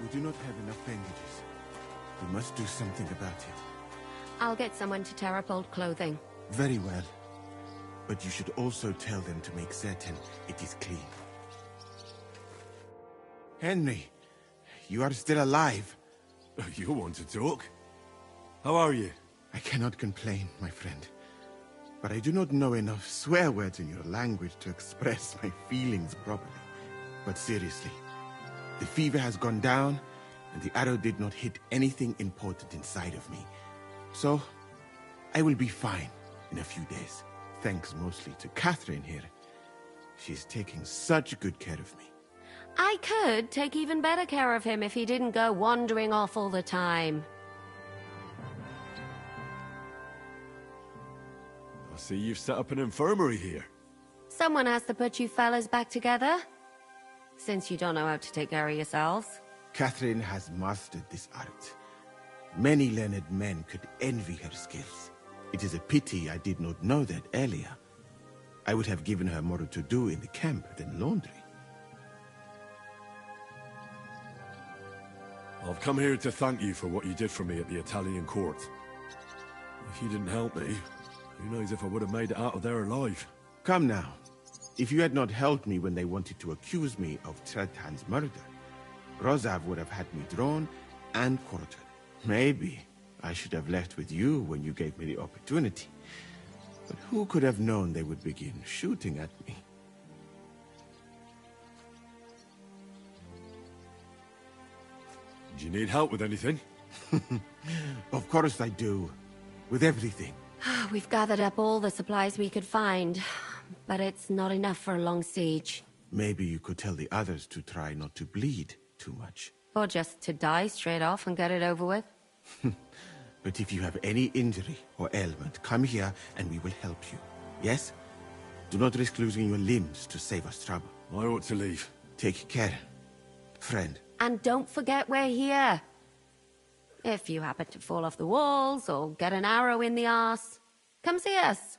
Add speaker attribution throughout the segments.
Speaker 1: We do not have enough bandages. We must do something about it.
Speaker 2: I'll get someone to tear up old clothing.
Speaker 1: Very well. But you should also tell them to make certain it is clean. Henry, you are still alive.
Speaker 3: You want to talk? How are you?
Speaker 1: I cannot complain, my friend. But I do not know enough swear words in your language to express my feelings properly. But seriously, the fever has gone down, and the arrow did not hit anything important inside of me. So, I will be fine in a few days. Thanks mostly to Catherine here. She's taking such good care of me.
Speaker 2: I could take even better care of him if he didn't go wandering off all the time.
Speaker 3: I see you've set up an infirmary here.
Speaker 2: Someone has to put you fellas back together, since you don't know how to take care of yourselves.
Speaker 1: Catherine has mastered this art. Many learned men could envy her skills. It is a pity I did not know that earlier. I would have given her more to do in the camp than laundry.
Speaker 3: I've come here to thank you for what you did for me at the Italian court. If you didn't help me, who knows if I would have made it out of there alive.
Speaker 1: Come now. If you had not helped me when they wanted to accuse me of Tretan's murder, Rosav would have had me drawn and quartered. Maybe I should have left with you when you gave me the opportunity. But who could have known they would begin shooting at me?
Speaker 3: Do you need help with anything?
Speaker 1: Of course I do. With everything.
Speaker 2: We've gathered up all the supplies we could find, but it's not enough for a long siege.
Speaker 1: Maybe you could tell the others to try not to bleed too much.
Speaker 2: Or just to die straight off and get it over with.
Speaker 1: But if you have any injury or ailment, come here and we will help you. Yes? Do not risk losing your limbs to save us trouble.
Speaker 3: I ought to leave.
Speaker 1: Take care, friend.
Speaker 2: And don't forget we're here. If you happen to fall off the walls or get an arrow in the arse, come see us.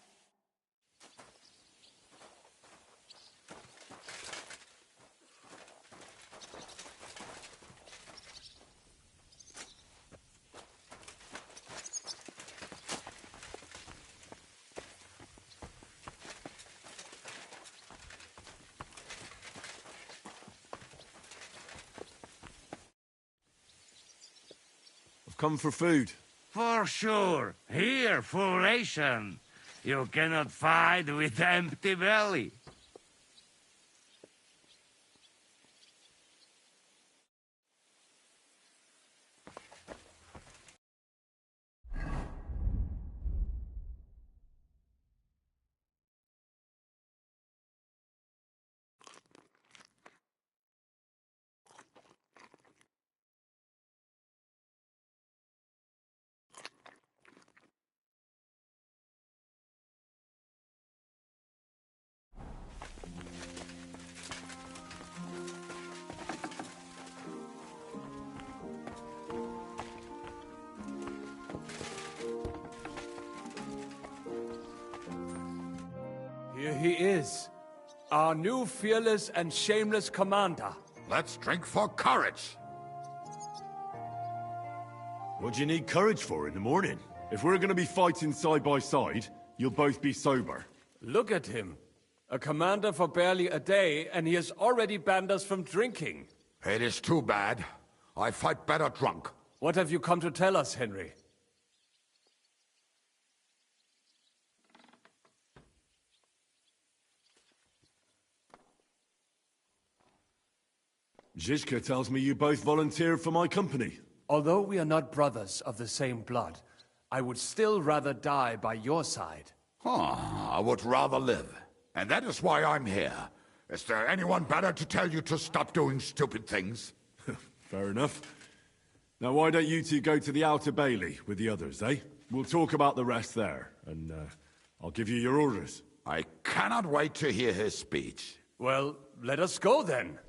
Speaker 3: Come for food.
Speaker 4: For sure. Here, full ration. You cannot fight with empty belly.
Speaker 5: Here he is, our new fearless and shameless commander.
Speaker 6: Let's drink for courage.
Speaker 3: What do you need courage for in the morning? If we're gonna be fighting side by side, you'll both be sober.
Speaker 5: Look at him. A commander for barely a day, and he has already banned us from drinking.
Speaker 6: It is too bad. I fight better drunk.
Speaker 5: What have you come to tell us, Henry?
Speaker 3: Zizka tells me you both volunteered for my company.
Speaker 5: Although we are not brothers of the same blood, I would still rather die by your side.
Speaker 6: I would rather live. And that is why I'm here. Is there anyone better to tell you to stop doing stupid things?
Speaker 3: Fair enough. Now why don't you two go to the Outer Bailey with the others, eh? We'll talk about the rest there, and I'll give you your orders.
Speaker 6: I cannot wait to hear his speech.
Speaker 5: Well, let us go then.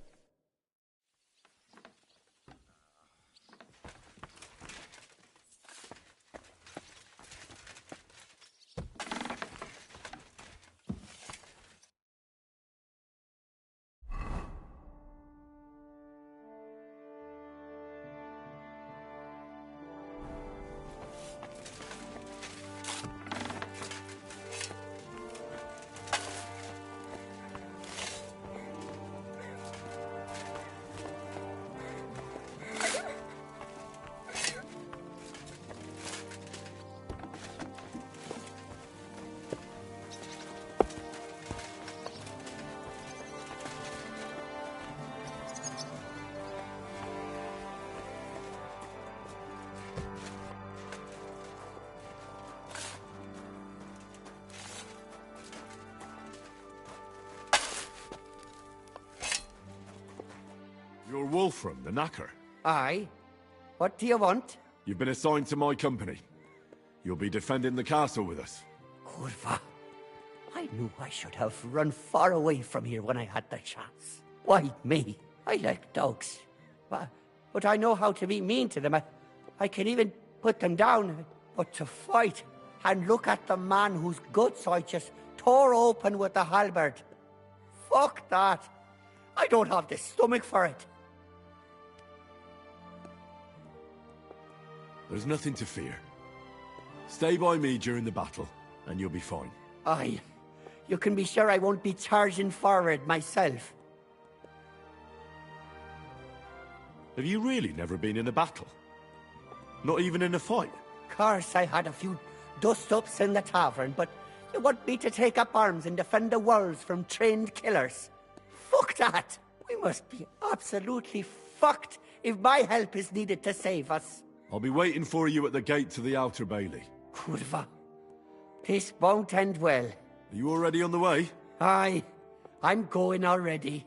Speaker 3: You're Wolfram, the knacker.
Speaker 7: Aye. What do you want?
Speaker 3: You've been assigned to my company. You'll be defending the castle with us.
Speaker 7: Kurva. I knew I should have run far away from here when I had the chance. Why me? I like dogs. But I know how to be mean to them. I can even put them down. But to fight and look at the man whose guts I just tore open with the halberd. Fuck that. I don't have the stomach for it.
Speaker 3: There's nothing to fear. Stay by me during the battle, and you'll be fine.
Speaker 7: Aye. You can be sure I won't be charging forward myself.
Speaker 3: Have you really never been in a battle? Not even in a fight?
Speaker 7: Course, I had a few dust-ups in the tavern, but you want me to take up arms and defend the walls from trained killers? Fuck that! We must be absolutely fucked if my help is needed to save us.
Speaker 3: I'll be waiting for you at the gate to the outer bailey.
Speaker 7: Kurva. This won't end well.
Speaker 3: Are you already on the way?
Speaker 7: Aye. I'm going already.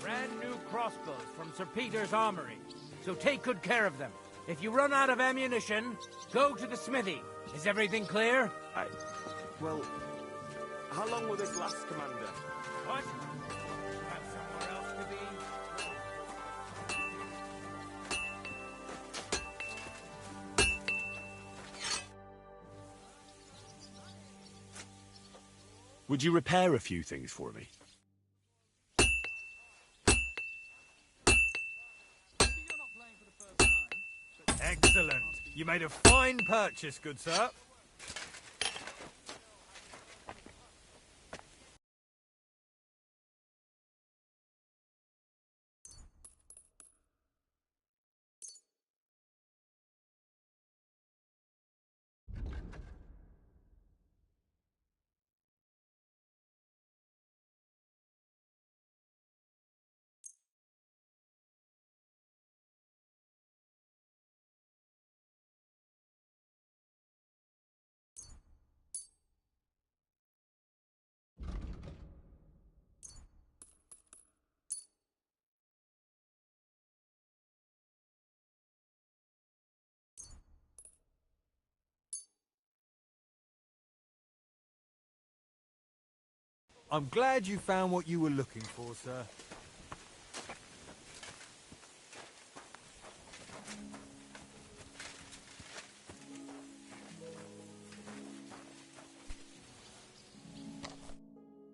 Speaker 8: Brand new crossbows from Sir Peter's armory, so take good care of them. If you run out of ammunition, go to the smithy. Is everything clear?
Speaker 9: Well, how long will this last, Commander?
Speaker 8: What? You have somewhere else to be?
Speaker 3: Would you repair a few things for me?
Speaker 8: Excellent. You made a fine purchase, good sir. I'm glad you found what you were looking for, sir.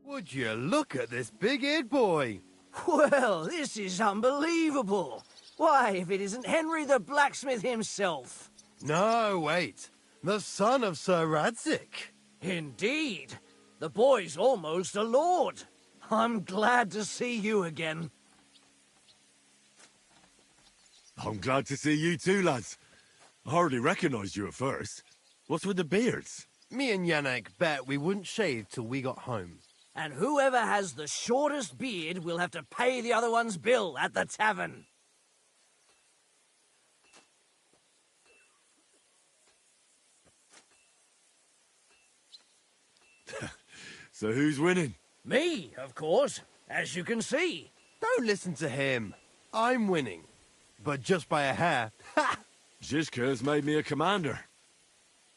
Speaker 10: Would you look at this big-eared boy?
Speaker 11: Well, this is unbelievable. Why, if it isn't Henry the blacksmith himself.
Speaker 10: No, wait. The son of Sir Radzik.
Speaker 11: Indeed. The boy's almost a lord. I'm glad to see you again.
Speaker 3: I'm glad to see you too, lads. I hardly recognized you at first. What's with the beards?
Speaker 10: Me and Yannick bet we wouldn't shave till we got home.
Speaker 11: And whoever has the shortest beard will have to pay the other one's bill at the tavern.
Speaker 3: So who's winning?
Speaker 11: Me, of course, as you can see.
Speaker 10: Don't listen to him. I'm winning. But just by a hair. Ha!
Speaker 3: Zizka has made me a commander.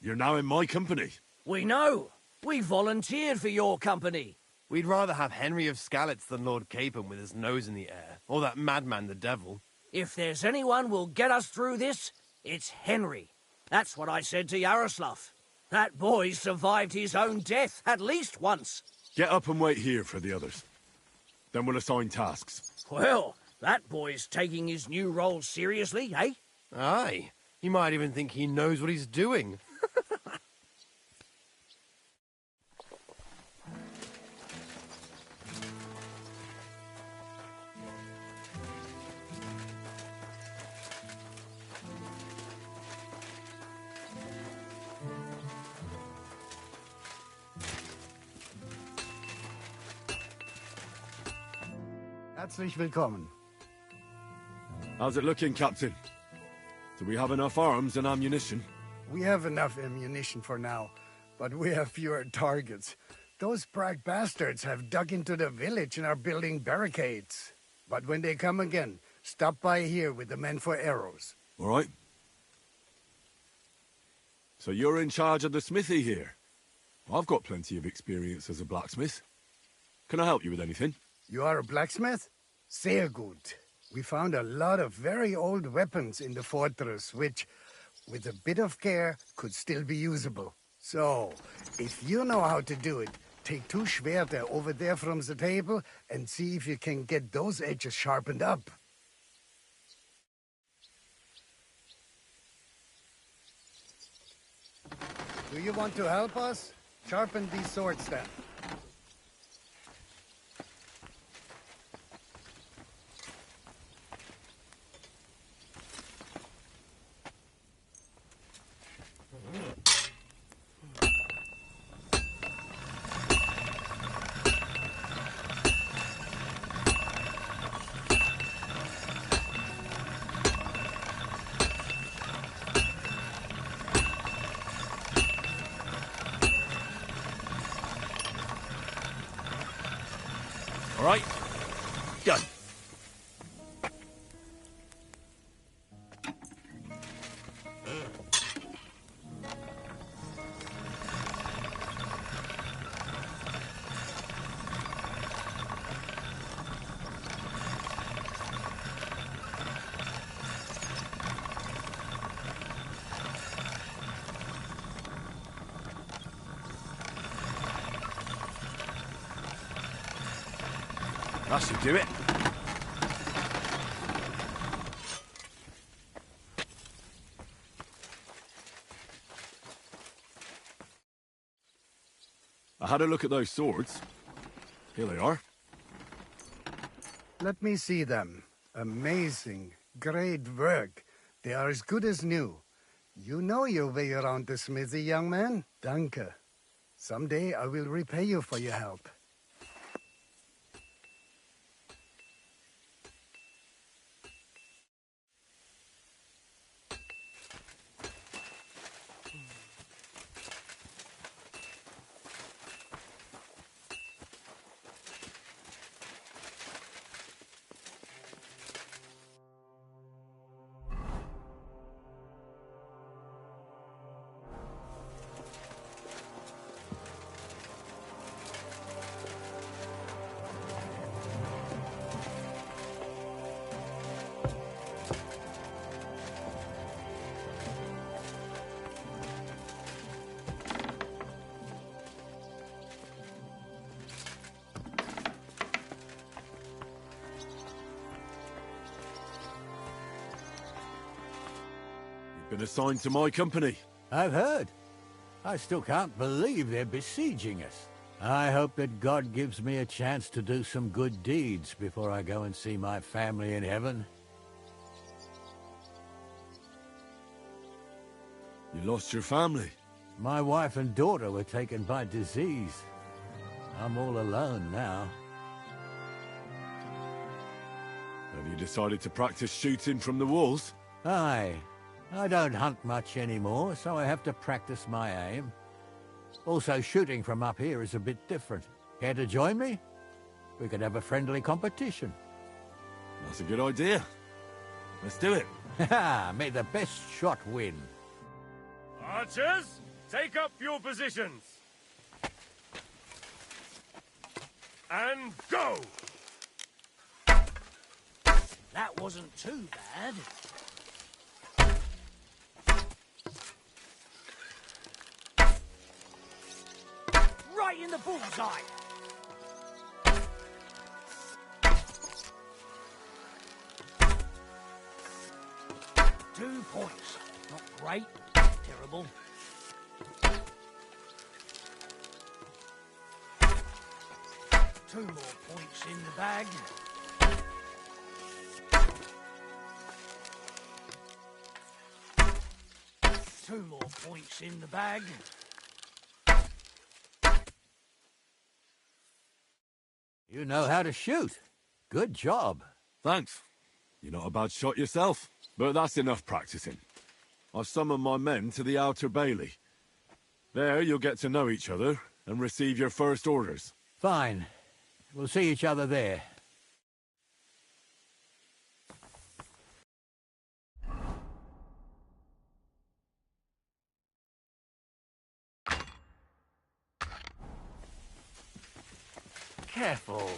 Speaker 3: You're now in my company.
Speaker 11: We know. We volunteered for your company.
Speaker 10: We'd rather have Henry of Skalitz than Lord Capon with his nose in the air. Or that madman, the devil.
Speaker 11: If there's anyone will get us through this, it's Henry. That's what I said to Yaroslav. That boy survived his own death at least once.
Speaker 3: Get up and wait here for the others. Then we'll assign tasks.
Speaker 11: Well, that boy's taking his new role seriously, eh?
Speaker 10: Aye. He might even think he knows what he's doing.
Speaker 12: Herzlich willkommen.
Speaker 3: How's it looking, Captain? Do we have enough arms and ammunition?
Speaker 12: We have enough ammunition for now, but we have fewer targets. Those Prague bastards have dug into the village and are building barricades. But when they come again, stop by here with the men for arrows.
Speaker 3: All right. So you're in charge of the smithy here? I've got plenty of experience as a blacksmith. Can I help you with anything?
Speaker 12: You are a blacksmith? Sehr gut. We found a lot of very old weapons in the fortress, which, with a bit of care, could still be usable. So, if you know how to do it, take 2 Schwerter over there from the table and see if you can get those edges sharpened up. Do you want to help us? Sharpen these swords then.
Speaker 3: All right. Done. That should do it. I had a look at those swords. Here they are.
Speaker 12: Let me see them. Amazing. Great work. They are as good as new. You know your way around the smithy, young man. Danke. Someday I will repay you for your help.
Speaker 3: Been assigned to my company.
Speaker 13: I've heard. I still can't believe they're besieging us. I hope that God gives me a chance to do some good deeds before I go and see my family in heaven.
Speaker 3: You lost your family?
Speaker 13: My wife and daughter were taken by disease. I'm all alone now.
Speaker 3: Have you decided to practice shooting from the walls?
Speaker 13: Aye. I don't hunt much anymore, so I have to practice my aim. Also, shooting from up here is a bit different. Care to join me? We could have a friendly competition.
Speaker 3: That's a good idea. Let's do it.
Speaker 13: May the best shot win.
Speaker 14: Archers, take up your positions. And go!
Speaker 11: That wasn't too bad. Right in the bullseye. Two points. Not great, terrible. Two more points in the bag. Two more points in the bag.
Speaker 13: You know how to shoot. Good job.
Speaker 3: Thanks. You're not a bad shot yourself. But that's enough practicing. I've summoned my men to the Outer Bailey. There you'll get to know each other and receive your first orders.
Speaker 13: Fine. We'll see each other there.
Speaker 10: Careful.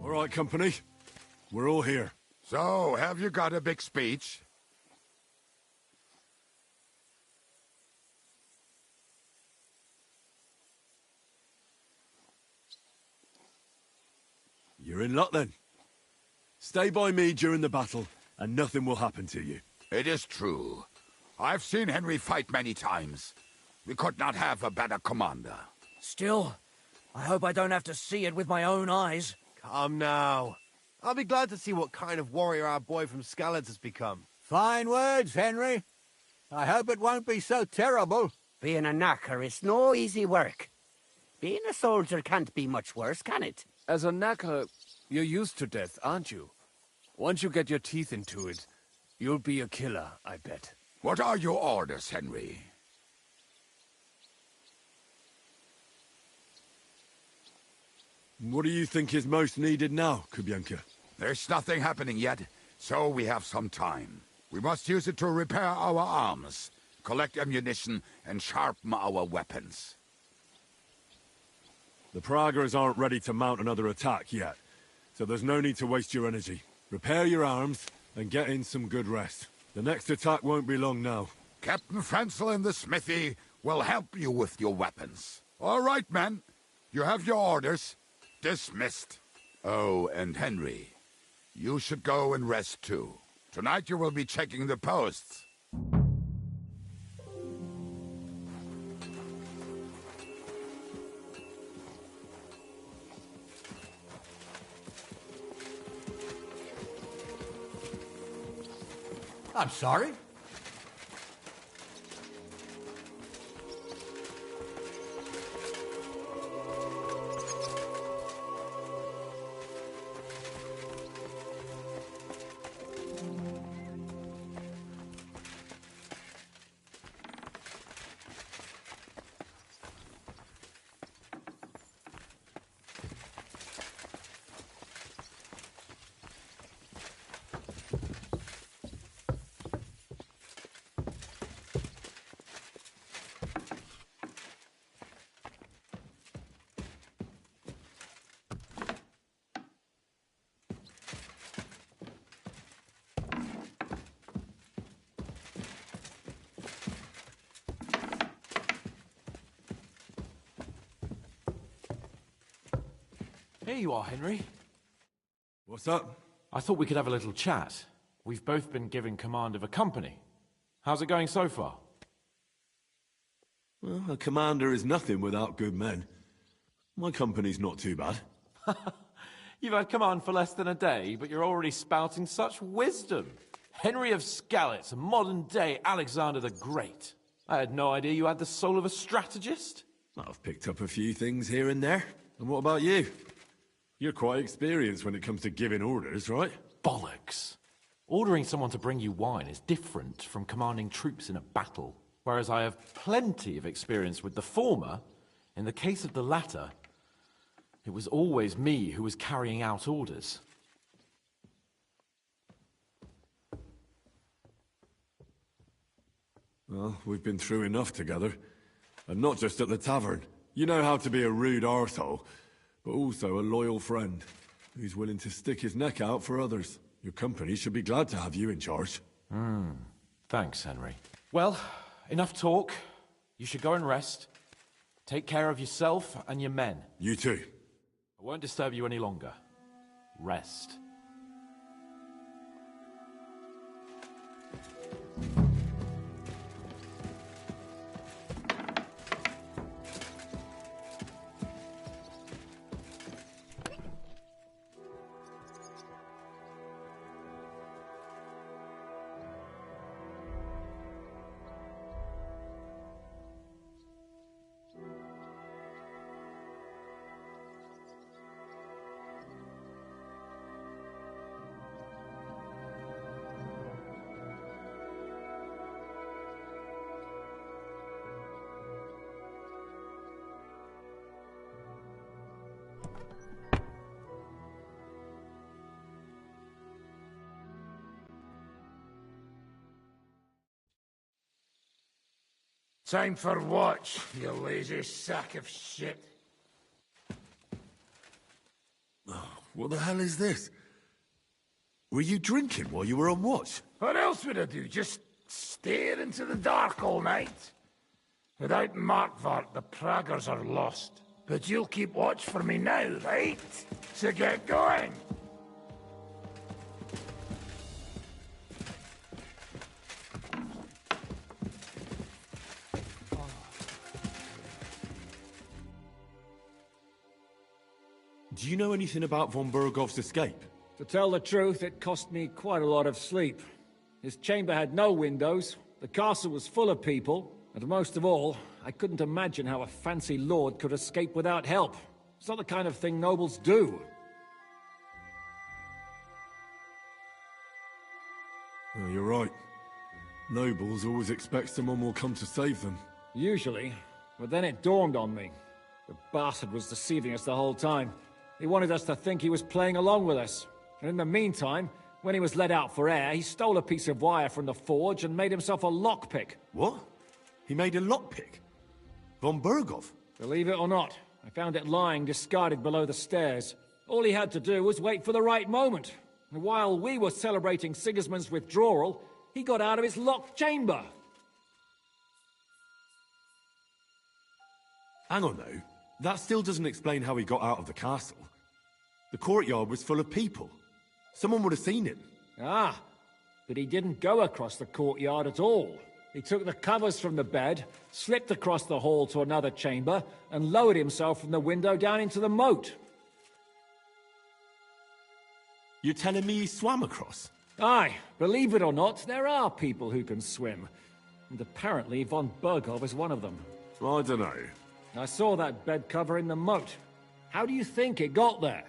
Speaker 3: All right, company. We're all here.
Speaker 6: So, have you got a big speech?
Speaker 3: You're in luck then. Stay by me during the battle, and nothing will happen to you.
Speaker 6: It is true. I've seen Henry fight many times. We could not have a better commander.
Speaker 11: Still, I hope I don't have to see it with my own eyes.
Speaker 10: Come now. I'll be glad to see what kind of warrior our boy from Skalitz has become.
Speaker 13: Fine words, Henry. I hope it won't be so terrible.
Speaker 7: Being a knacker is no easy work. Being a soldier can't be much worse, can it?
Speaker 5: As a knacker, you're used to death, aren't you? Once you get your teeth into it, you'll be a killer, I bet.
Speaker 6: What are your orders, Henry?
Speaker 3: What do you think is most needed now, Kubienka?
Speaker 6: There's nothing happening yet, so we have some time. We must use it to repair our arms, collect ammunition, and sharpen our weapons.
Speaker 3: The Praggers aren't ready to mount another attack yet, so there's no need to waste your energy. Repair your arms, and get in some good rest. The next attack won't be long now.
Speaker 6: Captain Frenzel in the smithy will help you with your weapons. All right, men. You have your orders. Dismissed. Oh, and Henry, you should go and rest too. Tonight you will be checking the posts.
Speaker 13: I'm sorry.
Speaker 15: Here you are, Henry.
Speaker 3: What's up?
Speaker 15: I thought we could have a little chat. We've both been given command of a company. How's it going so far?
Speaker 3: Well, a commander is nothing without good men. My company's not too bad.
Speaker 15: You've had command for less than a day, but you're already spouting such wisdom. Henry of Skalitz, a modern-day Alexander the Great. I had no idea you had the soul of a strategist.
Speaker 3: I've picked up a few things here and there. And what about you? You're quite experienced when it comes to giving orders, right?
Speaker 15: Bollocks. Ordering someone to bring you wine is different from commanding troops in a battle. Whereas I have plenty of experience with the former, in the case of the latter, it was always me who was carrying out orders.
Speaker 3: Well, we've been through enough together. And not just at the tavern. You know how to be a rude arsehole, but also a loyal friend who's willing to stick his neck out for others. Your company should be glad to have you in charge.
Speaker 15: Thanks, Henry. Well, enough talk. You should go and rest. Take care of yourself and your men.
Speaker 3: You too.
Speaker 15: I won't disturb you any longer. Rest.
Speaker 16: Time for watch, you lazy sack of shit.
Speaker 3: What the hell is this? Were you drinking while you were on watch?
Speaker 16: What else would I do? Just stare into the dark all night? Without Markvart, the Praggers are lost. But you'll keep watch for me now, right? So get going!
Speaker 3: Do you know anything about von Bergov's escape?
Speaker 11: To tell the truth, it cost me quite a lot of sleep. His chamber had no windows, the castle was full of people, and most of all, I couldn't imagine how a fancy lord could escape without help. It's not the kind of thing nobles do.
Speaker 3: Oh, you're right. Nobles always expect someone will come to save them.
Speaker 11: Usually, but then it dawned on me. The bastard was deceiving us the whole time. He wanted us to think he was playing along with us. And in the meantime, when he was let out for air, he stole a piece of wire from the forge and made himself a lockpick.
Speaker 3: What? He made a lockpick? Von Bergov?
Speaker 11: Believe it or not, I found it lying discarded below the stairs. All he had to do was wait for the right moment. And while we were celebrating Sigismund's withdrawal, he got out of his locked chamber.
Speaker 3: Hang on, though. That still doesn't explain how he got out of the castle. The courtyard was full of people. Someone would have seen him.
Speaker 11: Ah, but he didn't go across the courtyard at all. He took the covers from the bed, slipped across the hall to another chamber, and lowered himself from the window down into the moat.
Speaker 3: You're telling me he swam across?
Speaker 11: Aye, believe it or not, there are people who can swim. And apparently von Bergov is one of them.
Speaker 3: I don't know.
Speaker 11: I saw that bed cover in the moat. How do you think it got there?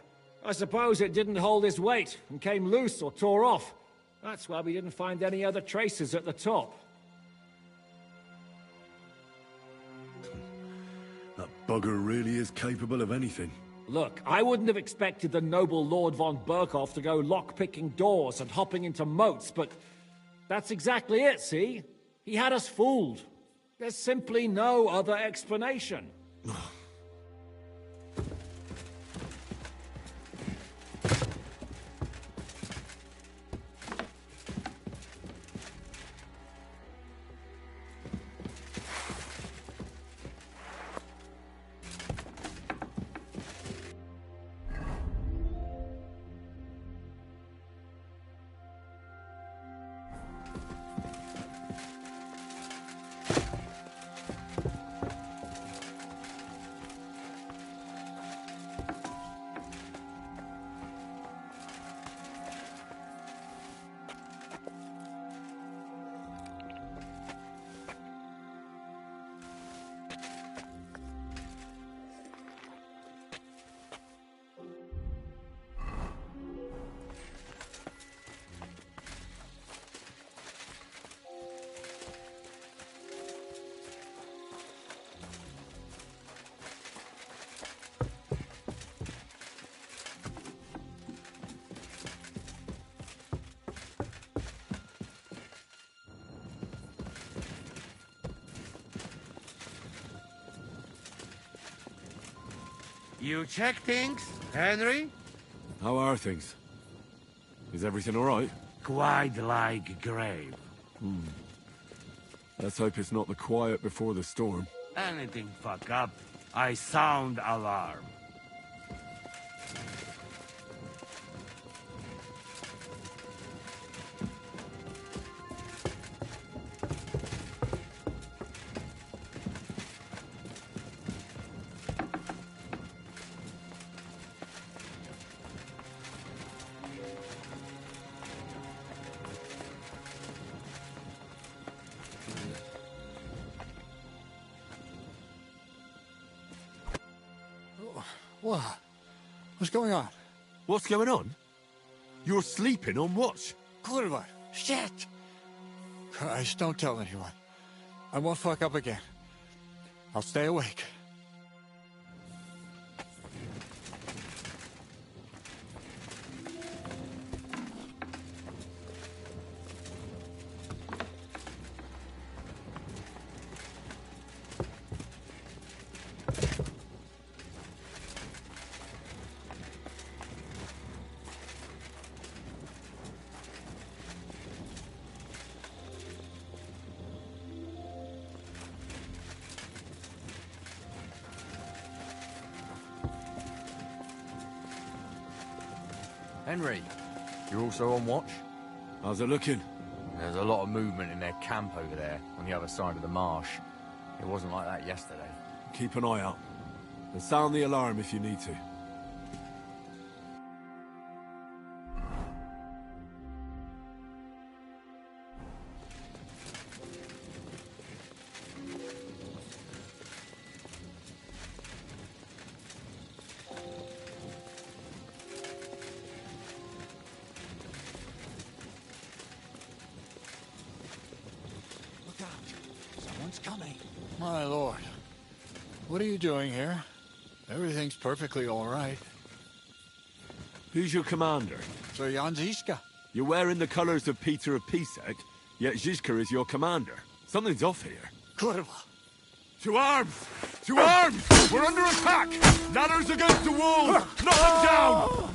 Speaker 11: I suppose it didn't hold his weight and came loose or tore off. That's why we didn't find any other traces at the top.
Speaker 3: That bugger really is capable of anything.
Speaker 11: Look, I wouldn't have expected the noble Lord von Berkhoff to go lock-picking doors and hopping into moats, but that's exactly it, see? He had us fooled. There's simply no other explanation.
Speaker 4: You check things, Henry?
Speaker 3: How are things? Is everything all right?
Speaker 4: Quite like grave.
Speaker 3: Let's hope it's not the quiet before the storm.
Speaker 4: Anything fuck up, I sound alarm.
Speaker 13: What? What's going on?
Speaker 3: What's going on? You're sleeping on watch.
Speaker 13: Kurva! Shit! Christ, don't tell anyone. I won't fuck up again. I'll stay awake.
Speaker 17: Henry, you're also on watch?
Speaker 3: How's it looking?
Speaker 17: There's a lot of movement in their camp over there, on the other side of the marsh. It wasn't like that yesterday.
Speaker 3: Keep an eye out. And sound the alarm if you need to.
Speaker 13: Coming. My lord. What are you doing here? Everything's perfectly all right.
Speaker 3: Who's your commander?
Speaker 13: Sir Jan Ziska.
Speaker 3: You're wearing the colors of Peter of Pisek, yet Zizka is your commander. Something's off here.
Speaker 13: Kurva.
Speaker 3: To arms! To arms! We're under attack! Ladders against the walls! Knock them down!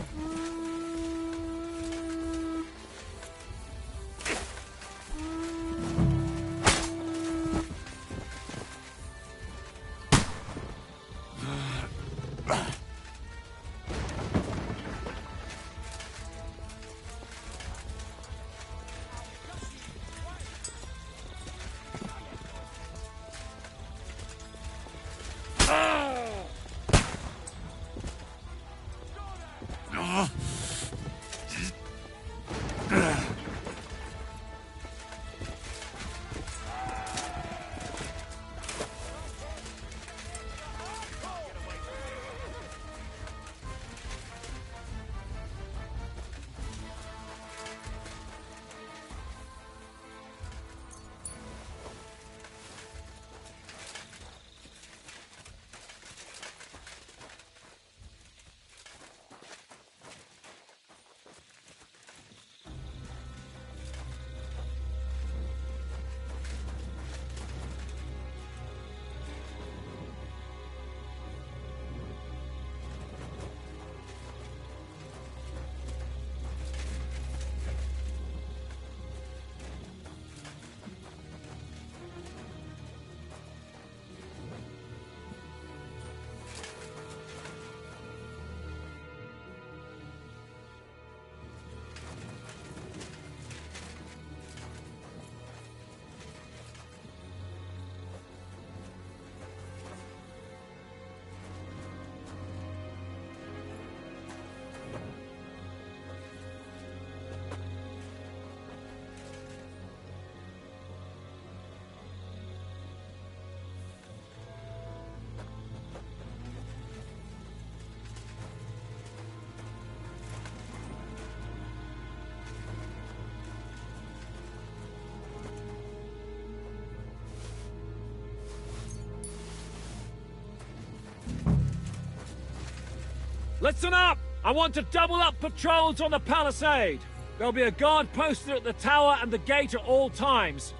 Speaker 11: Listen up! I want to double up patrols on the palisade. There'll be a guard posted at the tower and the gate at all times.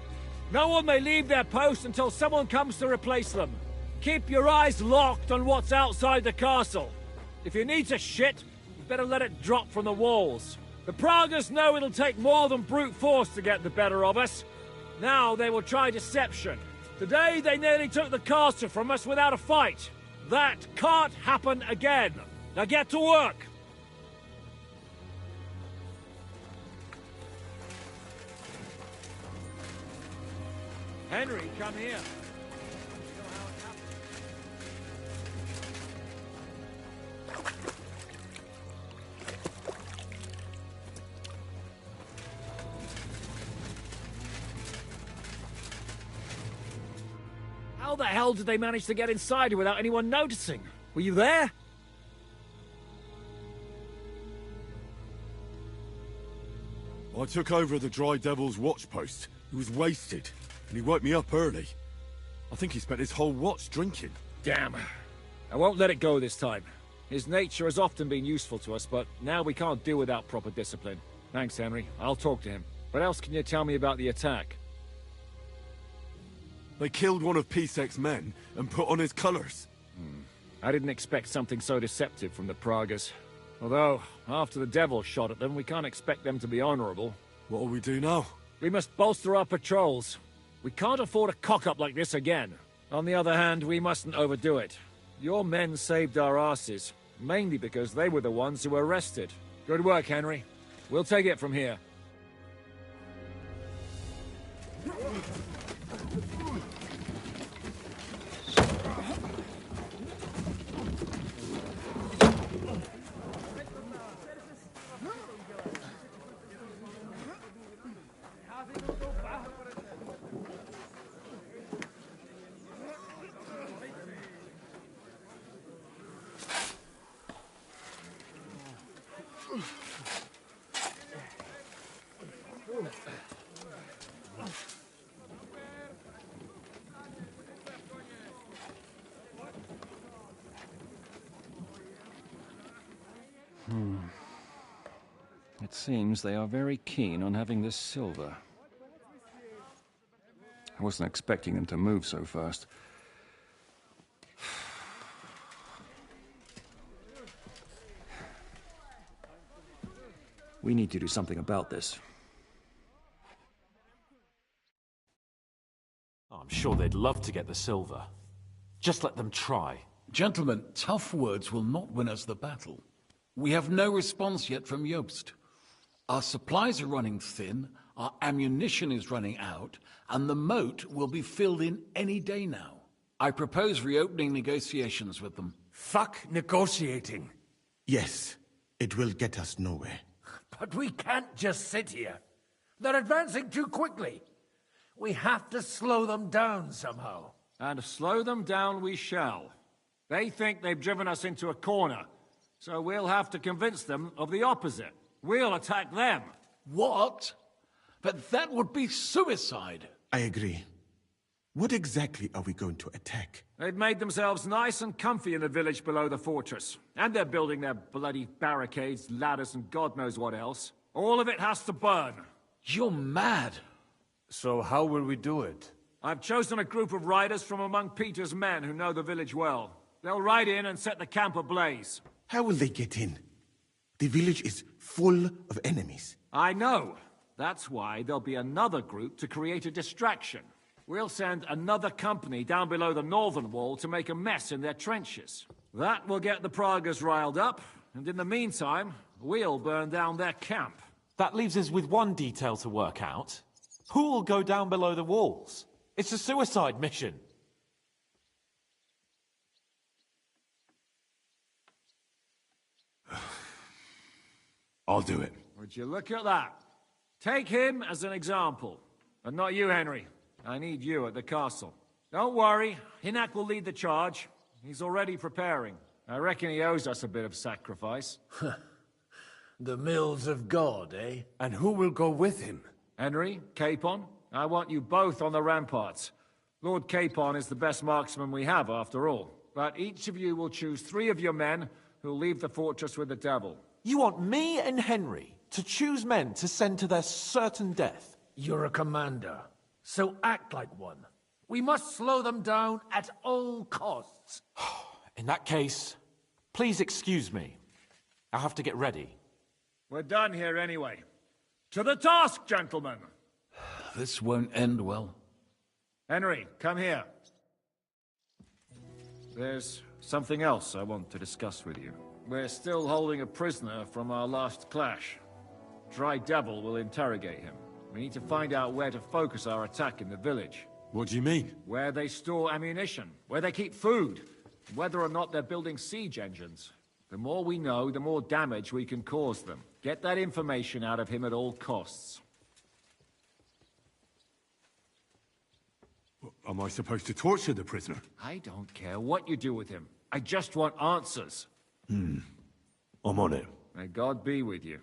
Speaker 11: No one may leave their post until someone comes to replace them. Keep your eyes locked on what's outside the castle. If you need to shit, you better let it drop from the walls. The Pragas know it'll take more than brute force to get the better of us. Now they will try deception. Today they nearly took the castle from us without a fight. That can't happen again. Now get to work. Henry, come here. How the hell did they manage to get inside here without anyone noticing? Were you there?
Speaker 3: I took over the Dry Devil's watch post. He was wasted, and he woke me up early. I think he spent his whole watch drinking.
Speaker 11: Damn. I won't let it go this time. His nature has often been useful to us, but now we can't do without proper discipline. Thanks, Henry. I'll talk to him. What else can you tell me about the attack?
Speaker 3: They killed one of Pisek's men and put on his colours.
Speaker 11: I didn't expect something so deceptive from the Pragas. Although, after the devil shot at them, we can't expect them to be honourable.
Speaker 3: What'll we do now?
Speaker 11: We must bolster our patrols. We can't afford a cock-up like this again. On the other hand, we mustn't overdo it. Your men saved our asses, mainly because they were the ones who were arrested. Good work, Henry. We'll take it from here.
Speaker 18: It seems they are very keen on having this silver. I wasn't expecting them to move so fast. We need to do something about this.
Speaker 15: I'm sure they'd love to get the silver. Just let them try.
Speaker 19: Gentlemen, tough words will not win us the battle. We have no response yet from Jobst. Our supplies are running thin, our ammunition is running out, and the moat will be filled in any day now. I propose reopening negotiations with them.
Speaker 16: Fuck negotiating.
Speaker 1: Yes, it will get us nowhere.
Speaker 16: But we can't just sit here. They're advancing too quickly. We have to slow them down somehow.
Speaker 11: And slow them down we shall. They think they've driven us into a corner, so we'll have to convince them of the opposite. We'll attack them.
Speaker 19: What? But that would be suicide.
Speaker 1: I agree. What exactly are we going to attack?
Speaker 11: They've made themselves nice and comfy in the village below the fortress. And they're building their bloody barricades, ladders, and God knows what else. All of it has to burn.
Speaker 19: You're mad.
Speaker 16: So how will we do it?
Speaker 11: I've chosen a group of riders from among Peter's men who know the village well. They'll ride in and set the camp ablaze.
Speaker 1: How will they get in? The village is full of enemies.
Speaker 11: I know. That's why there'll be another group to create a distraction. We'll send another company down below the northern wall to make a mess in their trenches. That will get the Pragas riled up, and in the meantime, we'll burn down their camp.
Speaker 15: That leaves us with one detail to work out. Who will go down below the walls? It's a suicide mission.
Speaker 19: I'll do it.
Speaker 11: Would you look at that? Take him as an example. But not you, Henry. I need you at the castle. Don't worry, Hinak will lead the charge. He's already preparing. I reckon he owes us a bit of sacrifice.
Speaker 16: The mills of God, eh? And who will go with him?
Speaker 11: Henry, Capon, I want you both on the ramparts. Lord Capon is the best marksman we have, after all. But each of you will choose 3 of your men who'll leave the fortress with the devil.
Speaker 15: You want me and Henry to choose men to send to their certain death?
Speaker 16: You're a commander, so act like one. We must slow them down at all costs.
Speaker 15: In that case, please excuse me. I'll have to get ready.
Speaker 11: We're done here anyway. To the task, gentlemen!
Speaker 19: This won't end well.
Speaker 11: Henry, come here. There's something else I want to discuss with you. We're still holding a prisoner from our last clash. Dry Devil will interrogate him. We need to find out where to focus our attack in the village.
Speaker 3: What do you mean?
Speaker 11: Where they store ammunition, where they keep food, whether or not they're building siege engines. The more we know, the more damage we can cause them. Get that information out of him at all costs.
Speaker 3: Am I supposed to torture the prisoner?
Speaker 11: I don't care what you do with him. I just want answers.
Speaker 3: I'm on it.
Speaker 11: May God be with you.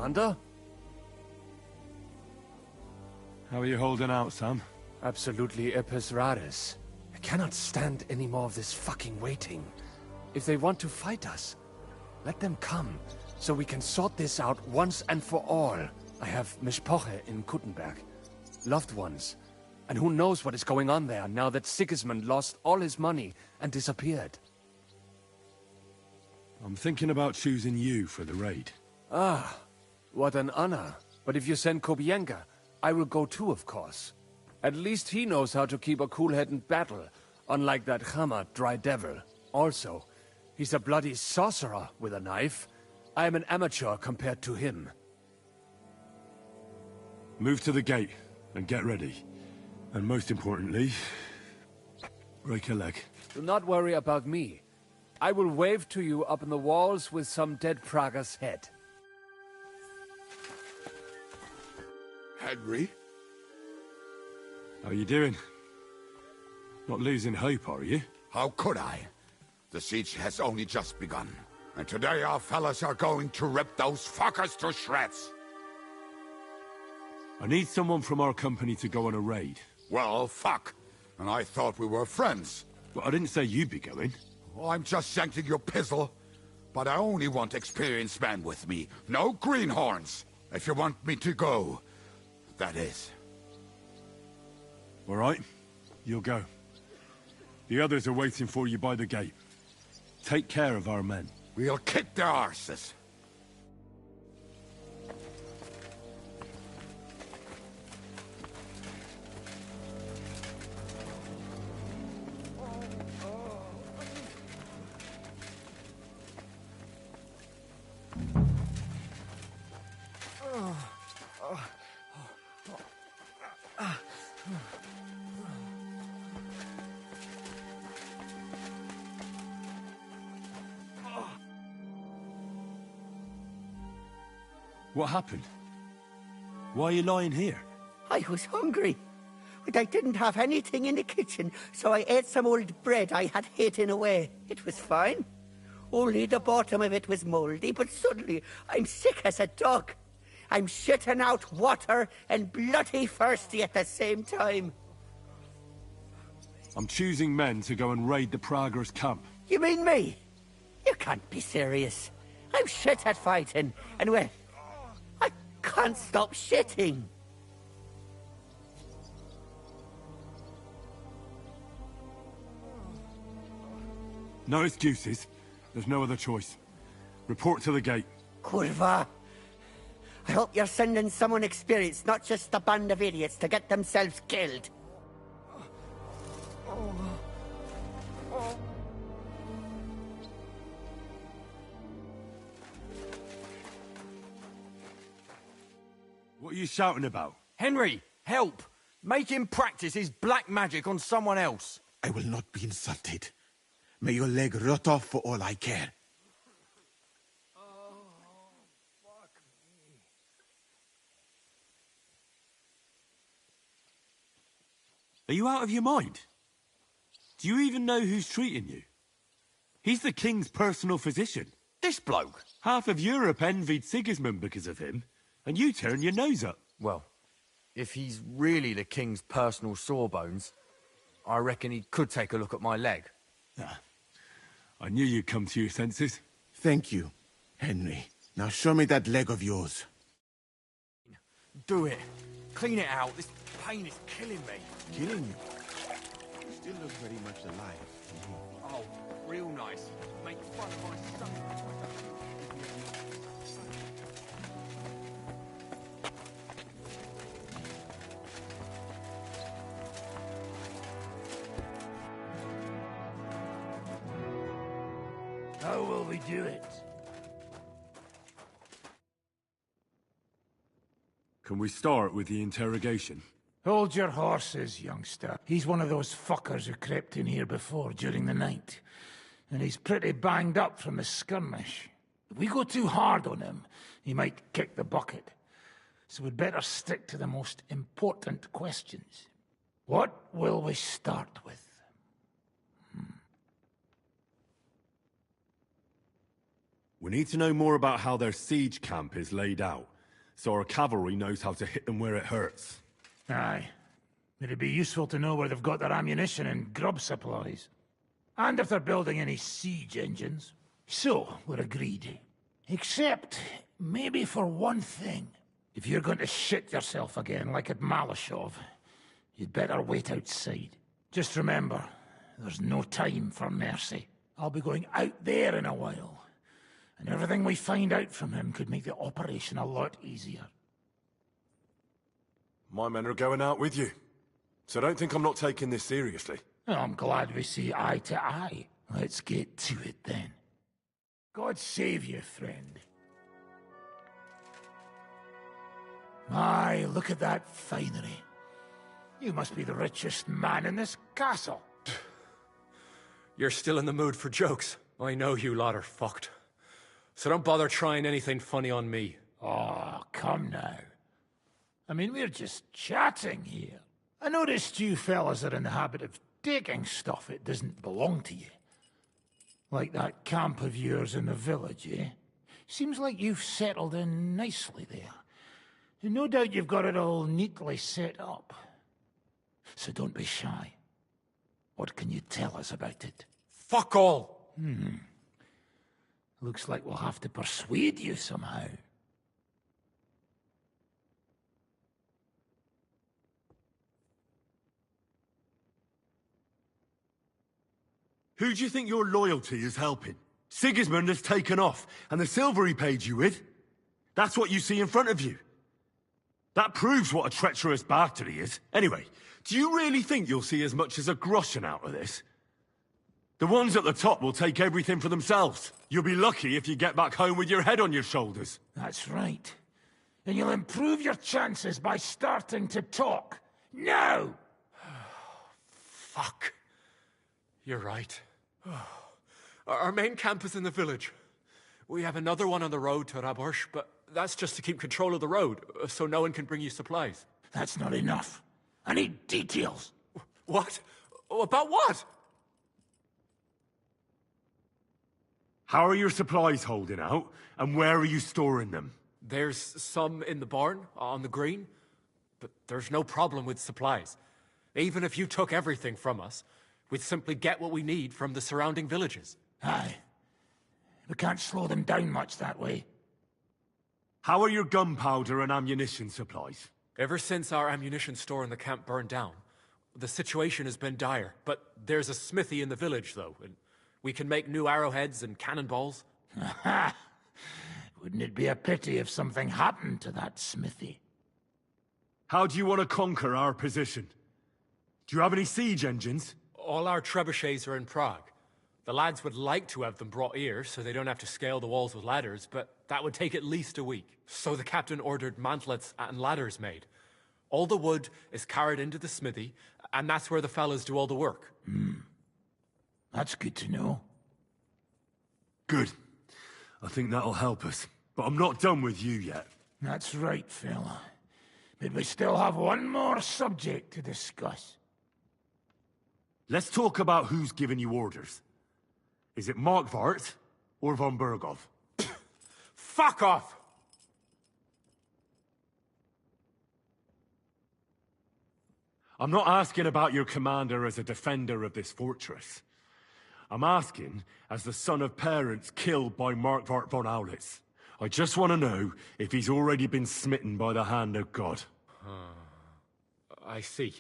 Speaker 5: Commander?
Speaker 3: How are you holding out, Sam?
Speaker 5: Absolutely epis raris. I cannot stand any more of this fucking waiting. If they want to fight us, let them come, so we can sort this out once and for all. I have Mishpoche in Kuttenberg, loved ones. And who knows what is going on there now that Sigismund lost all his money and disappeared.
Speaker 3: I'm thinking about choosing you for the raid.
Speaker 5: Ah, what an honor. But if you send Kobienka, I will go too, of course. At least he knows how to keep a cool head in battle, unlike that Hammer Dry Devil. Also, he's a bloody sorcerer with a knife. I am an amateur compared to him.
Speaker 3: Move to the gate and get ready. And most importantly, break a leg.
Speaker 5: Do not worry about me. I will wave to you up in the walls with some dead Prager's head.
Speaker 6: Henry?
Speaker 3: How you doing? Not losing hope, are you?
Speaker 6: How could I? The siege has only just begun. And today our fellas are going to rip those fuckers to shreds.
Speaker 3: I need someone from our company to go on a raid.
Speaker 6: Well, fuck. And I thought we were friends.
Speaker 3: But I didn't say you'd be going.
Speaker 6: Oh, I'm just scenting your pizzle. But I only want experienced men with me. No greenhorns. If you want me to go, that is.
Speaker 3: All right. You'll go. The others are waiting for you by the gate. Take care of our men.
Speaker 6: We'll kick their arses.
Speaker 3: What happened? Why are you lying here?
Speaker 7: I was hungry. But I didn't have anything in the kitchen, so I ate some old bread I had hidden away. It was fine. Only the bottom of it was moldy, but suddenly I'm sick as a dog. I'm shitting out water and bloody thirsty at the same time.
Speaker 3: I'm choosing men to go and raid the Praguers' camp.
Speaker 7: You mean me? You can't be serious. I'm shit at fighting, and well, I can't stop shitting.
Speaker 3: No excuses. There's no other choice. Report to the gate.
Speaker 7: Kurva. I hope you're sending someone experienced, not just a band of idiots to get themselves killed.
Speaker 3: What are you shouting about?
Speaker 10: Henry, help! Make him practice his black magic on someone else.
Speaker 1: I will not be insulted. May your leg rot off for all I care.
Speaker 3: Are you out of your mind? Do you even know who's treating you? He's the king's personal physician.
Speaker 10: This bloke?
Speaker 3: Half of Europe envied Sigismund because of him, and you turn your nose up.
Speaker 17: Well, if he's really the king's personal sawbones, I reckon he could take a look at my leg.
Speaker 3: I knew you'd come to your senses.
Speaker 1: Thank you, Henry. Now show me that leg of yours.
Speaker 10: Do it. Clean it out. This pain is killing me.
Speaker 1: Killing you? You still look very much alive.
Speaker 10: Oh, real nice. Make fun of my son.
Speaker 16: How will we do it?
Speaker 3: Can we start with the interrogation?
Speaker 16: Hold your horses, youngster. He's one of those fuckers who crept in here before during the night. And he's pretty banged up from the skirmish. If we go too hard on him, he might kick the bucket. So we'd better stick to the most important questions. What will we start with?
Speaker 3: We need to know more about how their siege camp is laid out, so our cavalry knows how to hit them where it hurts.
Speaker 16: Aye. It'd be useful to know where they've got their ammunition and grub supplies. And if they're building any siege engines. So, we're agreed. Except, maybe for one thing. If you're going to shit yourself again, like at Malashov, you'd better wait outside. Just remember, there's no time for mercy. I'll be going out there in a while. And everything we find out from him could make the operation a lot easier.
Speaker 3: My men are going out with you, so don't think I'm not taking this seriously.
Speaker 16: Well, I'm glad we see eye to eye. Let's get to it then. God save you, friend. My, look at that finery. You must be the richest man in this castle.
Speaker 5: You're still in the mood for jokes. I know you lot are fucked. So don't bother trying anything funny on me.
Speaker 16: Oh, come now. I mean, we're just chatting here. I noticed you fellas are in the habit of taking stuff that doesn't belong to you. Like that camp of yours in the village, eh? Seems like you've settled in nicely there. And no doubt you've got it all neatly set up. So don't be shy. What can you tell us about it?
Speaker 5: Fuck all!
Speaker 16: Looks like we'll have to persuade you somehow.
Speaker 3: Who do you think your loyalty is helping? Sigismund has taken off, and the silver he paid you with? That's what you see in front of you. That proves what a treacherous bastard he is. Anyway, do you really think you'll see as much as a groschen out of this? The ones at the top will take everything for themselves. You'll be lucky if you get back home with your head on your shoulders.
Speaker 16: That's right. And you'll improve your chances by starting to talk. Now!
Speaker 5: Fuck. You're right. Our main camp is in the village. We have another one on the road to Raborsh, but that's just to keep control of the road, so no one can bring you supplies.
Speaker 16: That's not enough. I need details.
Speaker 5: What? About what?
Speaker 3: How are your supplies holding out, and where are you storing them?
Speaker 5: There's some in the barn, on the green, but there's no problem with supplies. Even if you took everything from us, we'd simply get what we need from the surrounding villages.
Speaker 16: Aye. We can't slow them down much that way.
Speaker 3: How are your gunpowder and ammunition supplies?
Speaker 5: Ever since our ammunition store in the camp burned down, the situation has been dire. But there's a smithy in the village, though, and we can make new arrowheads and cannonballs.
Speaker 16: Ha! Wouldn't it be a pity if something happened to that smithy?
Speaker 3: How do you want to conquer our position? Do you have any siege engines?
Speaker 5: All our trebuchets are in Prague. The lads would like to have them brought here so they don't have to scale the walls with ladders, but that would take at least a week. So the captain ordered mantlets and ladders made. All the wood is carried into the smithy, and that's where the fellas do all the work.
Speaker 16: That's good to know.
Speaker 3: Good. I think that'll help us. But I'm not done with you yet.
Speaker 16: That's right, fella. But we still have one more subject to discuss.
Speaker 3: Let's talk about who's giving you orders. Is it Markvart or von Bergov?
Speaker 5: Fuck off!
Speaker 3: I'm not asking about your commander as a defender of this fortress. I'm asking as the son of parents killed by Markvart von Aulitz. I just want to know if he's already been smitten by the hand of God.
Speaker 5: I see.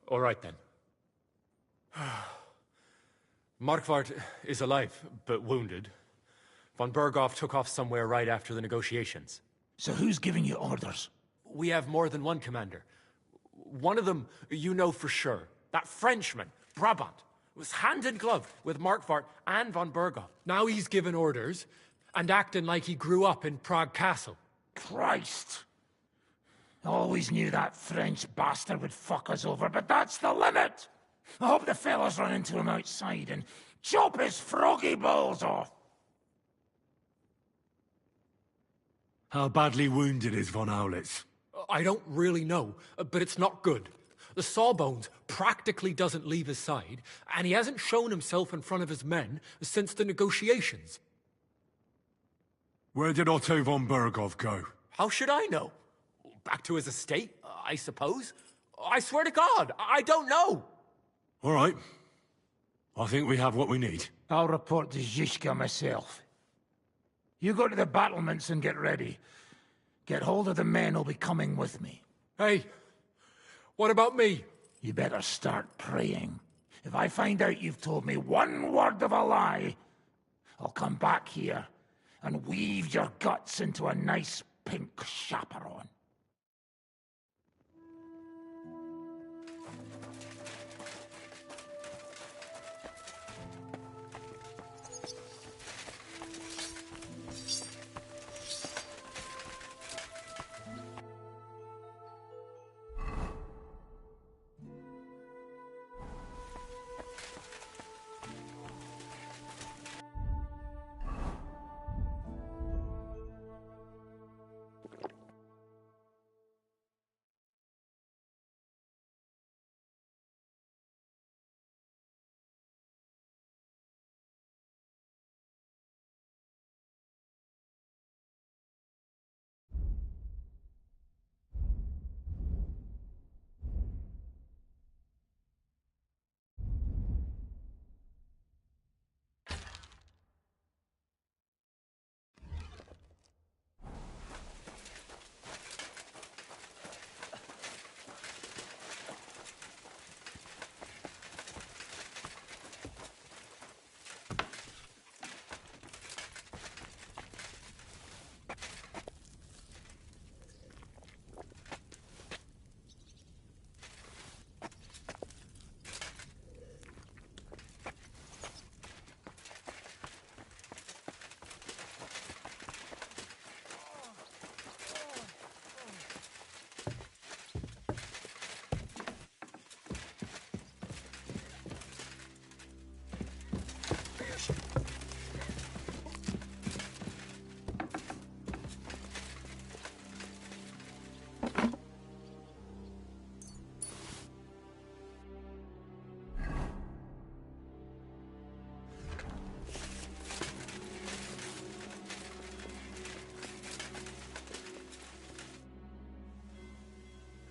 Speaker 5: All right, then. Markvart is alive, but wounded. Von Bergov took off somewhere right after the negotiations.
Speaker 16: So who's giving you orders?
Speaker 5: We have more than one commander. One of them you know for sure. That Frenchman, Brabant, was hand in glove with Markvart and von Bergov. Now he's given orders and acting like he grew up in Prague Castle.
Speaker 16: Christ! Always knew that French bastard would fuck us over, but that's the limit! I hope the fellas run into him outside and chop his froggy balls off!
Speaker 3: How badly wounded is von Aulitz?
Speaker 5: I don't really know, but it's not good. The sawbones practically doesn't leave his side, and he hasn't shown himself in front of his men since the negotiations.
Speaker 3: Where did Otto von Bergov go?
Speaker 5: How should I know? Back to his estate, I suppose? I swear to God, I don't know!
Speaker 3: All right. I think we have what we need.
Speaker 16: I'll report to Zizka myself. You go to the battlements and get ready. Get hold of the men who'll be coming with me.
Speaker 5: Hey, what about me?
Speaker 16: You better start praying. If I find out you've told me one word of a lie, I'll come back here and weave your guts into a nice pink chaperon.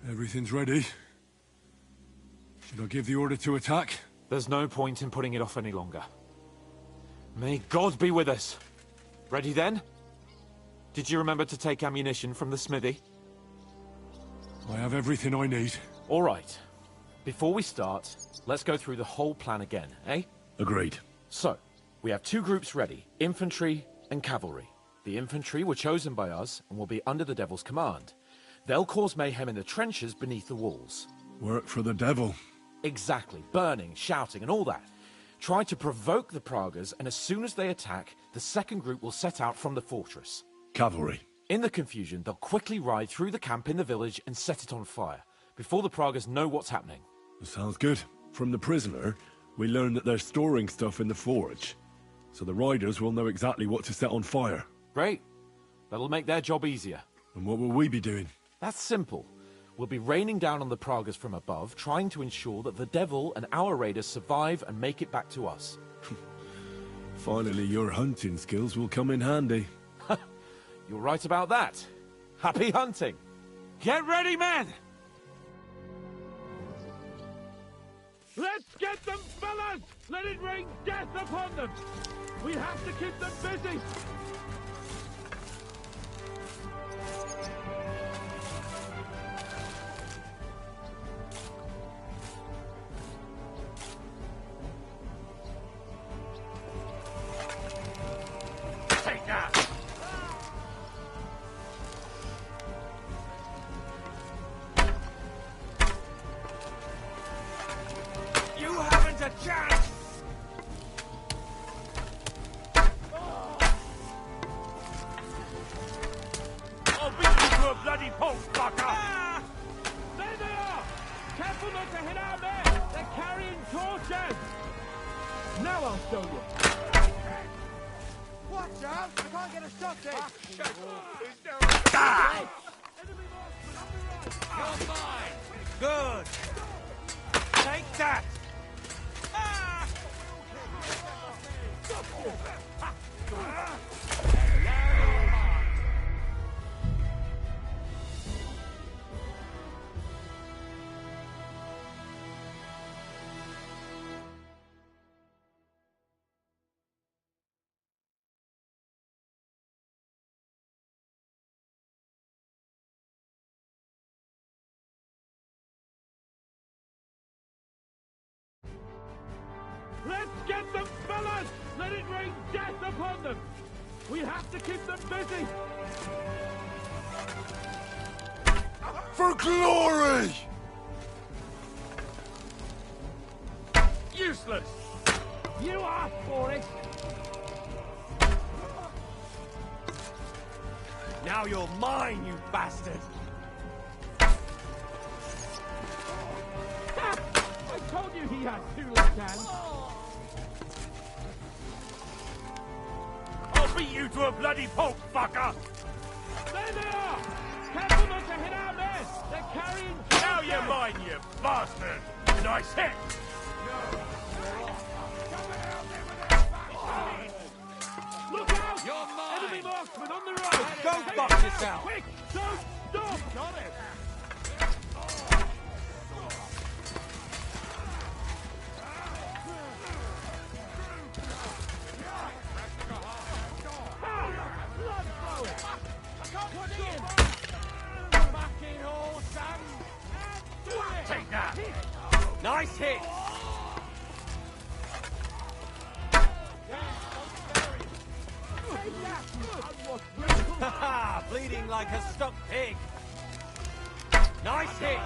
Speaker 3: Everything's ready. Should I give the order to attack?
Speaker 15: There's no point in putting it off any longer. May God be with us. Ready then? Did you remember to take ammunition from the smithy?
Speaker 3: I have everything I need.
Speaker 15: All right. Before we start, let's go through the whole plan again, eh?
Speaker 3: Agreed.
Speaker 15: So, we have two groups ready, infantry and cavalry. The infantry were chosen by us and will be under the Devil's command. They'll cause mayhem in the trenches beneath the walls.
Speaker 3: Work for the Devil.
Speaker 15: Exactly. Burning, shouting, and all that. Try to provoke the Pragas, and as soon as they attack, the second group will set out from the fortress.
Speaker 3: Cavalry.
Speaker 15: In the confusion, they'll quickly ride through the camp in the village and set it on fire, before the Pragas know what's happening.
Speaker 3: Sounds good. From the prisoner, we learned that they're storing stuff in the forge, so the riders will know exactly what to set on fire.
Speaker 15: Great. That'll make their job easier.
Speaker 3: And what will we be doing?
Speaker 15: That's simple. We'll be raining down on the Pragas from above, trying to ensure that the Devil and our raiders survive and make it back to us.
Speaker 3: Finally, your hunting skills will come in handy.
Speaker 15: You're right about that. Happy hunting!
Speaker 8: Get ready, men!
Speaker 14: Let's get them, fellas! Let it rain death upon them! We have to keep them busy!
Speaker 4: Take that!
Speaker 8: You haven't a chance!
Speaker 14: I'll beat you to a bloody pulp, fucker! Ah! There they are! Careful not to hit our men! They're carrying torches! Now I'll show you!
Speaker 8: Watch out! I can't get a shot in!
Speaker 14: Ah!
Speaker 8: You're mine! Good! Take that! Ah!
Speaker 14: Let's get them, fellas! Let it rain death upon them! We have to keep them busy!
Speaker 6: For glory!
Speaker 14: Useless! You asked for it!
Speaker 8: Now you're mine, you bastard!
Speaker 14: I told you he had two left hands! I'll beat you to a bloody pulp, fucker! There they are! Careful not to hit our men! They're carrying... Now you're mine, you bastard! Nice hit! Look out!
Speaker 8: You're mine!
Speaker 14: Enemy marksman on the right!
Speaker 8: Go
Speaker 14: Take
Speaker 8: fuck
Speaker 14: it out!
Speaker 8: yourself!
Speaker 14: Quick! Don't stop! Got it!
Speaker 4: Take that!
Speaker 8: Nice hit! Ha! Bleeding like a stuck pig! Nice hit!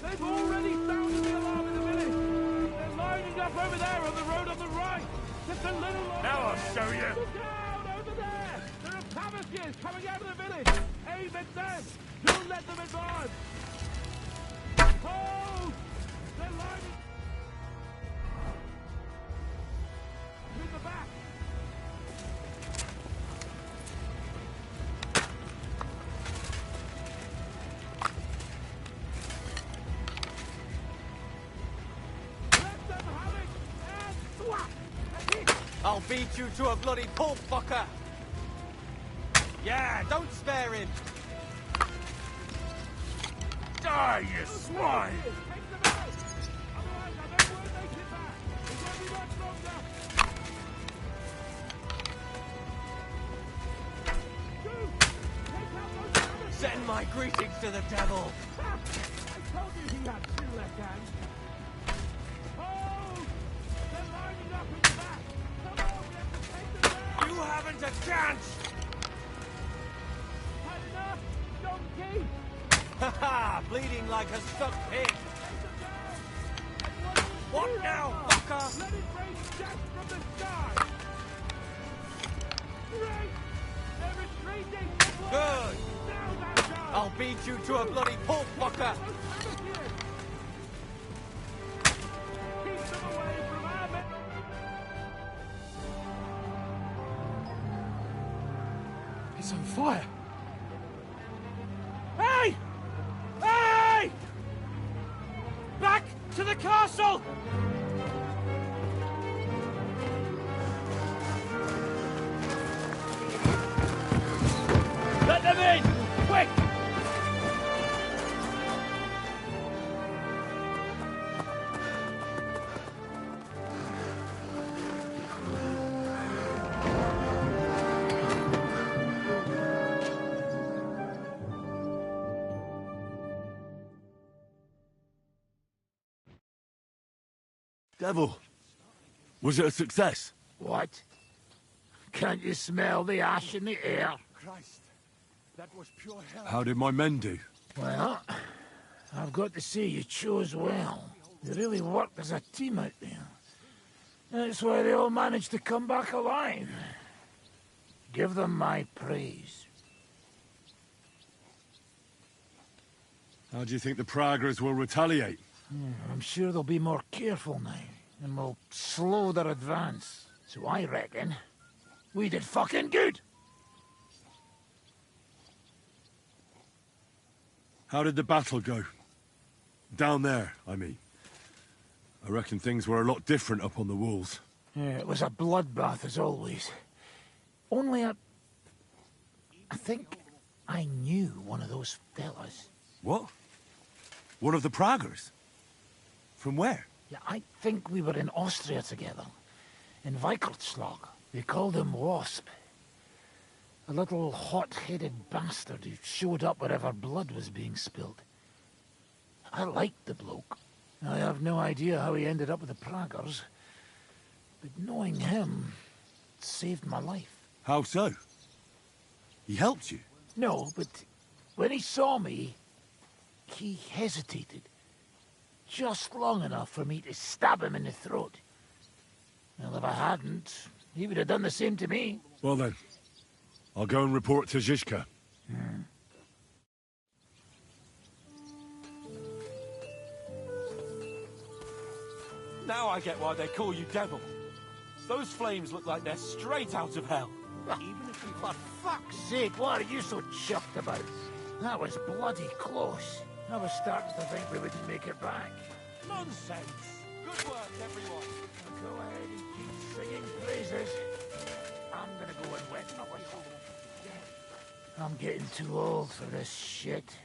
Speaker 14: They've already sounded the alarm in the village! They're lining up over there on the road on the right! Just a little longer!
Speaker 4: Now I'll show you!
Speaker 14: Look out! Over there! There are Pavaskeers coming out of the village! Aim at them! Don't let them advance! Hold! They're lining... In the back!
Speaker 8: beat you to a bloody pulp, fucker! Yeah, don't spare him!
Speaker 16: Die, you swine!
Speaker 8: Send my greetings to the devil!
Speaker 14: I told you he had 2 left hands. Oh! They're lining up in the back! Come on, we have to take them down!
Speaker 8: You haven't a chance!
Speaker 14: Had enough, donkey!
Speaker 8: Haha! Bleeding like a stuck pig! What now, fucker?
Speaker 14: Let it rain death from the sky! Great! They're retreating!
Speaker 8: Good! I'll beat you to a bloody pulp, fucker!
Speaker 14: Keep them away from our men!
Speaker 19: It's on fire.
Speaker 8: Hey! Hey! Back to the castle!
Speaker 14: Let them in! Quick!
Speaker 3: Devil, was it a success?
Speaker 16: What? Can't you smell the ash in the air?
Speaker 19: Christ, that was pure hell.
Speaker 3: How did my men do?
Speaker 16: Well, I've got to say you chose well. You really worked as a team out there. That's why they all managed to come back alive. Give them my praise.
Speaker 3: How do you think the Praggers will retaliate?
Speaker 16: I'm sure they'll be more careful now, and will slow their advance. So I reckon we did fucking good!
Speaker 3: How did the battle go? Down there, I mean. I reckon things were a lot different up on the walls.
Speaker 16: Yeah, it was a bloodbath as always. Only I think I knew one of those fellas.
Speaker 3: What? One of the Praggers? From where?
Speaker 16: Yeah, I think we were in Austria together. In Weikertslag. They called him Wasp. A little hot-headed bastard who showed up wherever blood was being spilled. I liked the bloke. I have no idea how he ended up with the Praggers. But knowing him saved my life.
Speaker 3: How so? He helped you?
Speaker 16: No, but when he saw me, he hesitated. Just long enough for me to stab him in the throat. Well, if I hadn't, he would have done the same to me.
Speaker 3: Well then, I'll go and report to Zizka.
Speaker 9: Now I get why they call you Devil. Those flames look like they're straight out of hell.
Speaker 16: Even if we... For fuck's sake, what are you so chuffed about? That was bloody close. I was starting to think we wouldn't make it back.
Speaker 9: Nonsense! Good work, everyone.
Speaker 16: Go ahead and keep singing praises. I'm gonna go and wet my whistle. I'm getting too old for this shit.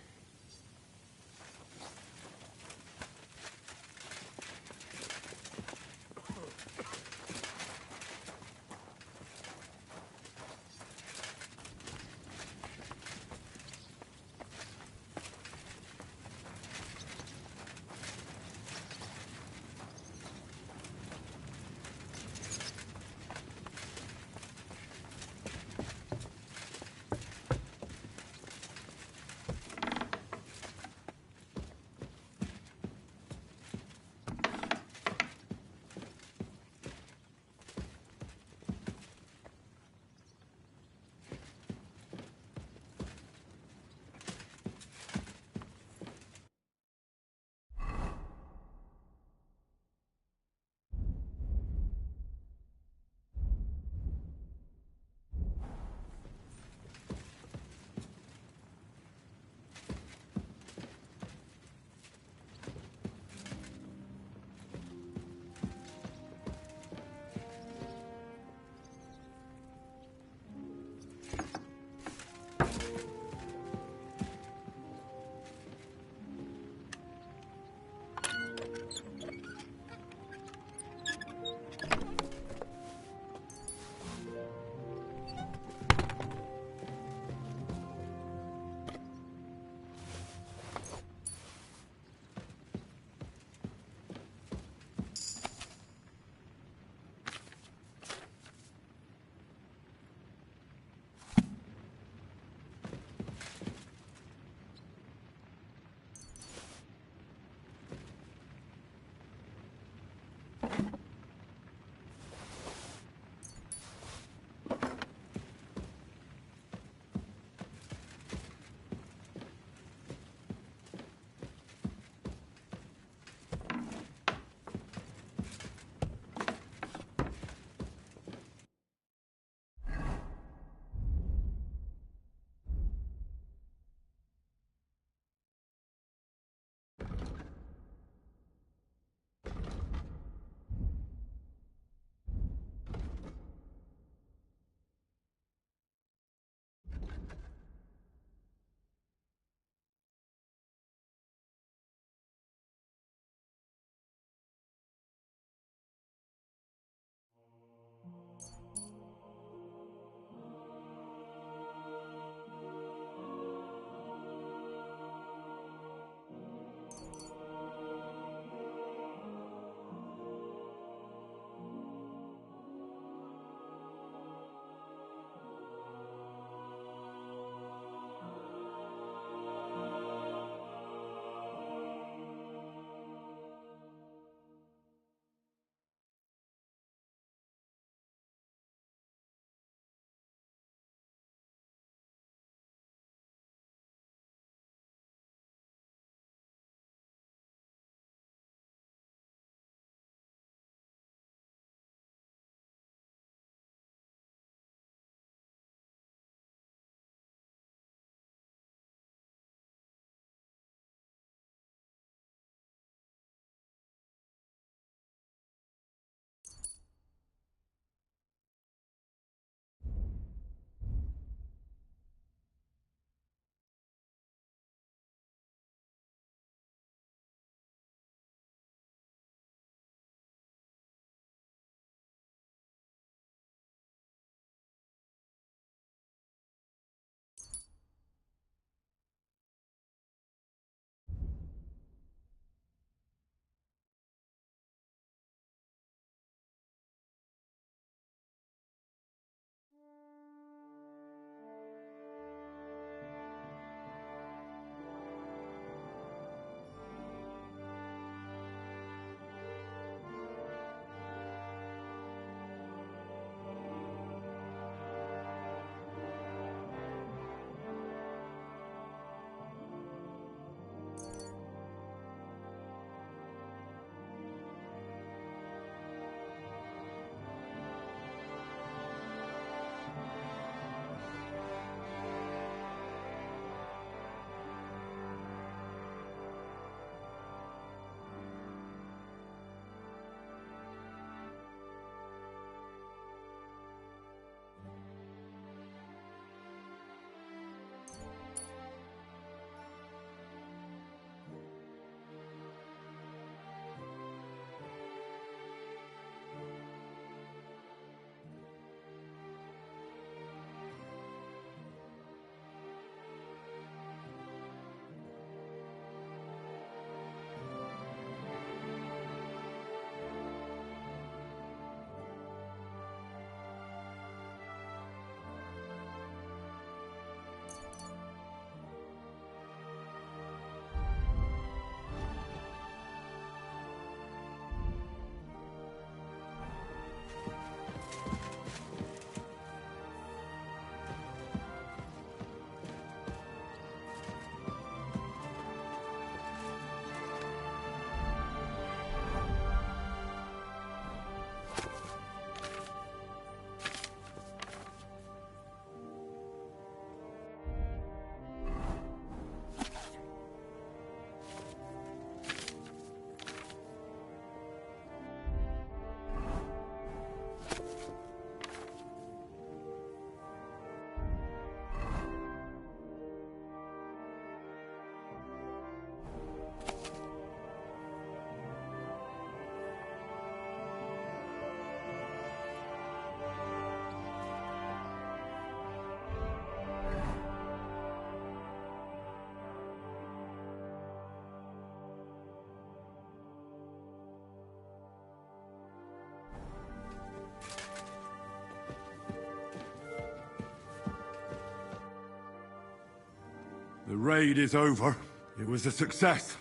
Speaker 3: The raid is over. It was a success.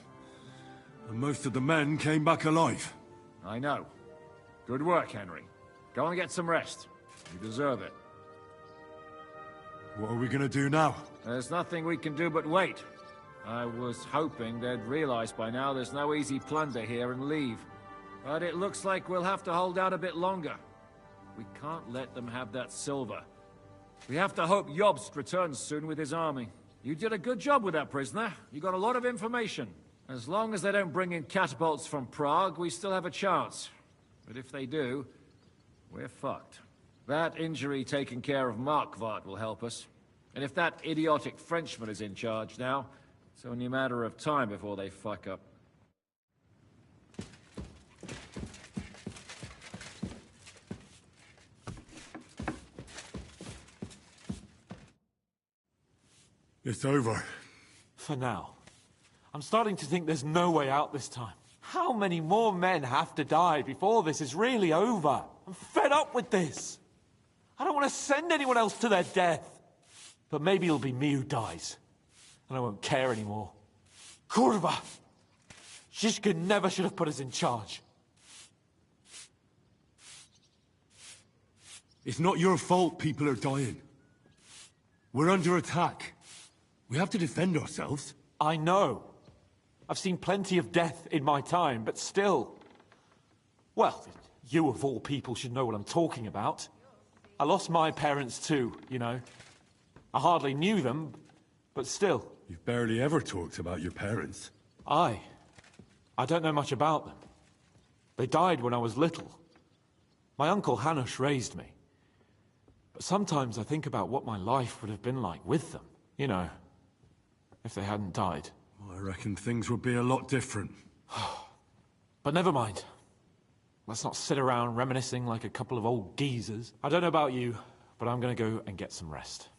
Speaker 3: And most of the men came back alive.
Speaker 11: I know. Good work, Henry. Go and get some rest. You deserve it.
Speaker 3: What are we gonna do now?
Speaker 11: There's nothing we can do but wait. I was hoping they'd realize by now there's no easy plunder here and leave. But it looks like we'll have to hold out a bit longer. We can't let them have that silver. We have to hope Jobst returns soon with his army. You did a good job with that prisoner. You got a lot of information. As long as they don't bring in catapults from Prague, we still have a chance. But if they do, we're fucked. That injury taken care of Markvart will help us. And if that idiotic Frenchman is in charge now, it's only a matter of time before they fuck up.
Speaker 3: It's over.
Speaker 15: For now. I'm starting to think there's no way out this time. How many more men have to die before this is really over? I'm fed up with this. I don't want to send anyone else to their death. But maybe it'll be me who dies. And I won't care anymore. Kurva! Shishka never should have put us in charge.
Speaker 3: It's not your fault people are dying. We're under attack. We have to defend ourselves.
Speaker 15: I know. I've seen plenty of death in my time, but still. Well, you of all people should know what I'm talking about. I lost my parents too, you know. I hardly knew them, but still.
Speaker 3: You've barely ever talked about your parents.
Speaker 15: I don't know much about them. They died when I was little. My uncle Hanush raised me. But sometimes I think about what my life would have been like with them. You know, if they hadn't died.
Speaker 3: I reckon things would be a lot different.
Speaker 15: But never mind. Let's not sit around reminiscing like a couple of old geezers. I don't know about you, but I'm gonna go and get some rest.